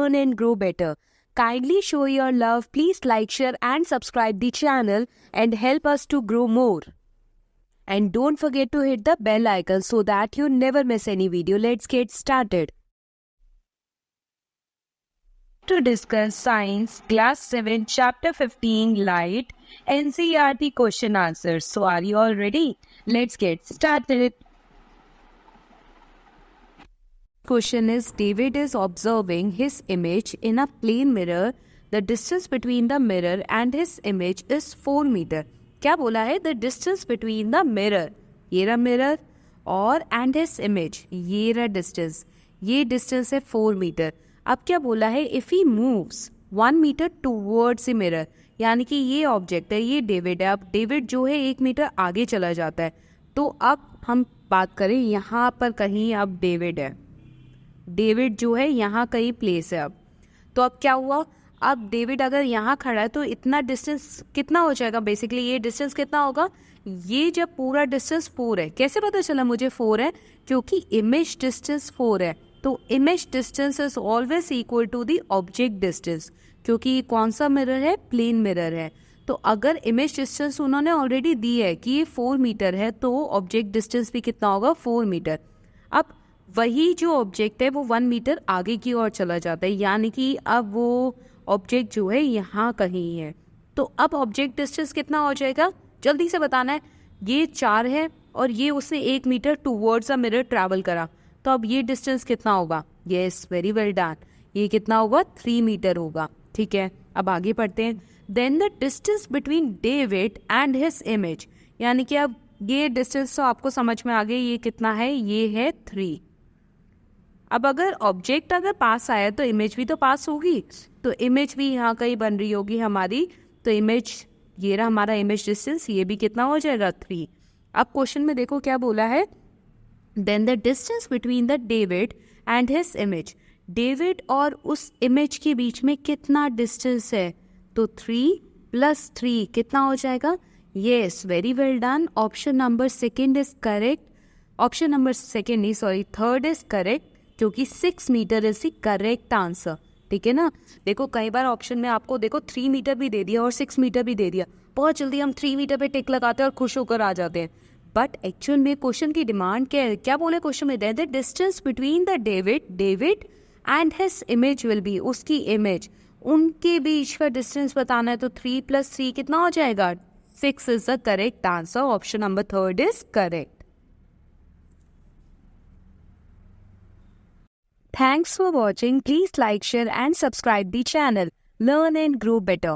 learn and grow better. Kindly show your love. Please like, share and subscribe the channel and help us to grow more. And don't forget to hit the bell icon so that you never miss any video. Let's get started. To discuss Science, Class 7, Chapter 15, Light, NCERT question answers. So are you all ready? Let's get started. Question is, David is observing his image in a plane mirror. The distance between the mirror and his image is 4 meter. क्या बोला है? The distance between the mirror, ये रहा mirror, और and his image, ये रहा distance, ये distance है 4 meter. अब क्या बोला है? If he moves 1 meter towards the mirror, यानी कि ये ऑब्जेक्ट है, ये डेविड है. अब डेविड जो है 1 मीटर आगे चला जाता है. तो अब हम बात करें यहाँ पर कहीं अब डेविड है, डेविड जो है यहाँ कहीं प्लेस है. अब तो अब क्या हुआ? अब डेविड अगर यहाँ खड़ा है तो इतना डिस्टेंस कितना हो जाएगा? बेसिकली ये डिस्टेंस कितना होगा? ये जब पूरा डिस्टेंस 4 है. कैसे पता चला मुझे 4 है? क्योंकि इमेज डिस्टेंस 4 है. तो image distance is always equal to the object distance, क्योंकि ये कौन सा मिरर है? प्लेन मिरर है. तो अगर इमेज डिस्टेंस उन्होंने ऑलरेडी दी है कि ये 4 मीटर है, तो ऑब्जेक्ट डिस्टेंस भी कितना होगा? 4 मीटर. अब वही जो ऑब्जेक्ट है वो 1 मीटर आगे की ओर चला जाता है, यानी कि अब वो ऑब्जेक्ट जो है यहाँ कहीं है. तो अब ऑब्जेक्ट डिस्टेंस कितना हो जाएगा? जल्दी से बताना है. ये 4 है और ये उसने 1 metre towards a mirror travel करा, तो अब ये डिस्टेंस कितना होगा? Yes, very well done. ये कितना होगा? 3 मीटर होगा. ठीक है, अब आगे पढ़ते हैं. Then the distance between David and his image, यानी कि अब ये डिस्टेंस तो आपको समझ में आ गया. ये कितना है? ये है 3. अब अगर ऑब्जेक्ट अगर पास आया तो इमेज भी तो पास होगी, तो इमेज भी यहाँ कहीं बन रही होगी हमारी. तो इमेज, ये रहा हमारा इमेज डिस्टेंस, ये भी कितना हो जाएगा? 3. अब क्वेश्चन में देखो क्या बोला है. Then the distance between the David and his image, David और उस इमेज के बीच में कितना डिस्टेंस है? तो 3 + 3 कितना हो जाएगा? Yes, very well done. Option number second is correct. Option number second नहीं, सॉरी, थर्ड इज करेक्ट, क्योंकि 6 metre is the correct answer. ठीक है ना. देखो कई बार ऑप्शन में आपको देखो 3 मीटर भी दे दिया और 6 मीटर भी दे दिया. बहुत जल्दी हम 3 मीटर पे टिक लगाते हैं और खुश होकर आ जाते हैं. बट एक्चुअल में क्वेश्चन की डिमांड क्या है? क्या बोले क्वेश्चन में? The distance between the David and his image will be, उसकी इमेज, उनके बीच का डिस्टेंस बताना है. तो 3 + 3 कितना हो जाएगा? 6 is the correct answer. Option number third is correct. Thanks for watching. Please like, share and subscribe the channel. Learn and grow better.